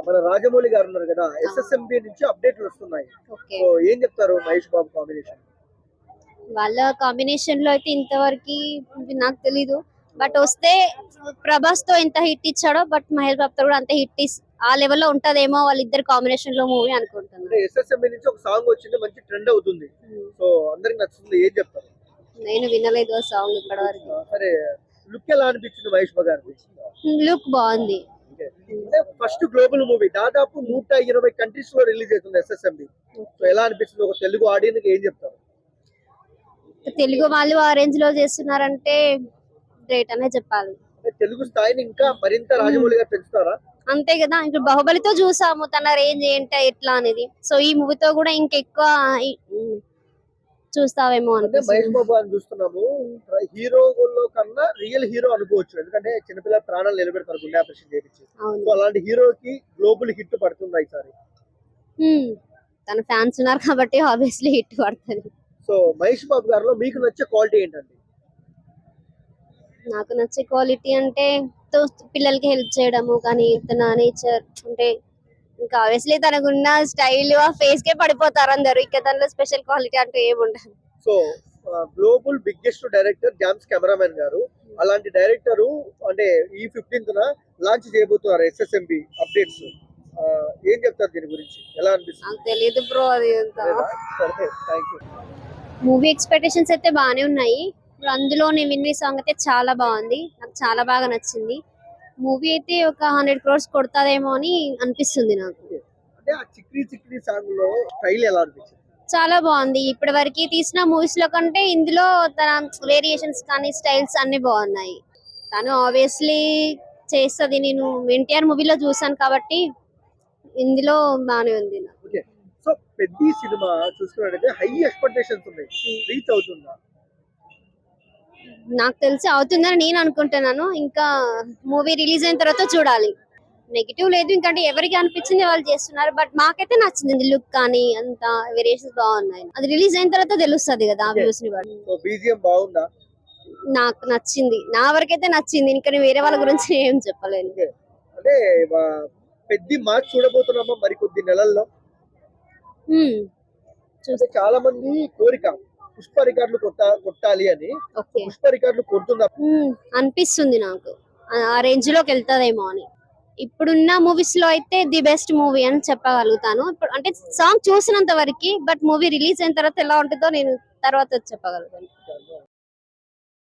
మన రాజమౌళి గారు ఉన్నారు కదా, ఎస్ఎస్ఎంబి నుంచి అప్డేట్లు వస్తున్నాయి. ఓకే, సో ఏం చెప్తారు మహేష్ బాబు కాంబినేషన్? వాళ్ళ కాంబినేషన్ లో అయితే ఇంతవరకు నాకు తెలీదు. బట్ వస్తే ప్రభాస్ తో ఎంత హిట్ ఇచ్చాడో బట్ మహేష్ బాబు తో కూడా అంత హిట్ ఆ లెవెల్లో ఉంటదేమో వాళ్ళిద్దరు కాంబినేషన్ లో మూవీ అనుకుంటున్నాను. ఎస్ఎస్ఎంబి నుంచి ఒక సాంగ్ వచ్చింది, మంచి ట్రెండ్ అవుతుంది. సో అందరికి నచ్చుతుంది, ఏం చెప్తారు? నేను వినలేదు ఆ సాంగ్ ఇప్పటి వరకు. సరే, లుక్ ఎలా అనిపించింది మహేష్ బాబు గారిది? లుక్ బాగుంది. ఫస్ట్ గ్లోబల్ మూవీ, దాదాపు 120 కంట్రీస్ లో రిలీజ్ అవుతుంది ఎస్ఎస్ఎంబి. సో ఎలా అనిపిస్తుంది ఒక తెలుగు ఆడియన్స్ ఏం చెప్తారు? తెలుగు వాళ్ళు ఆ రేంజ్ లో చేస్తున్నారంటే గ్రేట్ అనే చెప్పాలి. తెలుగు స్థాయిని ఇంకా మరింత రాజమౌళి గారు పెంచుతారా? అంతే కదా, ఇప్పుడు బాహుబలితో చూసాము తన రేంజ్ ఏంటి ఎట్లా అనేది. సో ఈ మూవీతో కూడా ఇంకెక్కువ చూస్తావేమో అంటే మహేష్ బాబు అని చూస్తున్నాము, హీరోలో కన్నా రియల్ హీరో అనుకోవచ్చు. ఎందుకంటే చిన్నపిల్లల ప్రాణాలు నిలబెడతారు గుండె ఆపరేషన్ చేయించి. సో అలాంటి హీరోకి గ్లోబల్ హిట్ పడుతుంది ఈసారి. తన ఫ్యాన్స్ ఉన్నారు కాబట్టి ఆబ్వియస్లీ హిట్ పడుతుంది. సో మహేష్ బాబు గారిలో మీకు నచ్చే క్వాలిటీ ఏంటండి? నాకు నచ్చే క్వాలిటీ అంటే పిల్లలకి హెల్ప్ చేయడము, కానీ తన నేచర్ అంటే ఇంకా ఆబ్వియస్లీ తనకున్న స్టైల్ ఆ ఫేస్ కే పడిపోతారు అందరు. ఇంకా తనలో స్పెషల్ క్వాలిటీ అంటే ఏముండదు. So global biggest director jams cameraman గారు, అలాంటి డైరెక్టర్ అంటే ఈ 15th లాంచ్ చేయబోతున్నారు ఎస్ఎస్ఎంబి అప్డేట్స్. ఏం చెప్తారు దీని గురించి? ఎలా అనిపిస్తుంది? నాకు తెలియదు బ్రో అది. సరే, థాంక్యూ. మూవీ ఎక్స్పెక్టేషన్స్ అయితే బాగానే ఉన్నాయి. ఇప్పుడు అందులో నేను విన్న సాంగ్ అయితే చాలా బాగుంది, నాకు చాలా బాగా నచ్చింది. మూవీ అయితే ఒక 100 crores కొడతాదేమో అని అనిపిస్తుంది నాకు. అంటే ఆ చిక్రీ చిక్రీ సాంగ్ లో స్టైల్ ఎలా అనిపించింది? చాలా బాగుంది. ఇప్పటి వరకు తీసిన మూవీస్ లో కంటే ఇందులో తన వేరియేషన్స్ కానీ స్టైల్స్ అన్ని బాగున్నాయి. తను ఆబ్వియస్లీ చేస్తుంది. నేను ఎన్టీఆర్ మూవీలో చూసాను కాబట్టి ఇందులో బాగానే ఉంది. సో పెద్ద సినిమా చూసుకున్నట్టయితే హై ఎక్స్పెక్టేషన్స్ ఉన్నాయి, రీచ్ అవుతుందా? నాకు తెలిసి అవుతుందని నేను అనుకుంటున్నాను. ఇంకా మూవీ రిలీజ్ అయిన తర్వాత చూడాలి. నెగిటివ్ లేదు, ఇంకంటే ఎవరికి అనిపించింది వాళ్ళు చేస్తున్నారు. బట్ మాకైతే నచ్చింది, లుక్ కానీ అంత వేరియేషన్స్ బాగున్నాయి. అది రిలీజ్ అయిన తర్వాత తెలుస్తుంది కదా వ్యూస్ ని బట్టి. బీజిఎం బాగుందా? నాకు నచ్చింది, నా వరకైతే నచ్చింది. ఇంకా నేను వేరే వాళ్ళ గురించి ఏం చెప్పలేను. అంటే పెద్ద మార్చ్ చూడబోతున్నామా మరి కొద్ది నెలల్లో? చాలా మంది కోరిక పుష్ప రికార్డులు కొట్టాలి అని. పుష్ప రికార్డులు కొడుతుందా అనిపిస్తుంది నాకు, ఆ రేంజ్ లోకి వెళ్తాదేమో అని. ఇప్పుడున్న మూవీస్ లో అయితే ది బెస్ట్ మూవీ అని చెప్పగలుగుతాను. అంటే సాంగ్ చూసినంత వరకు, బట్ మూవీ రిలీజ్ అయిన తర్వాత ఎలా ఉంటుందో నేను తర్వాత చెప్పగలుగుతాను.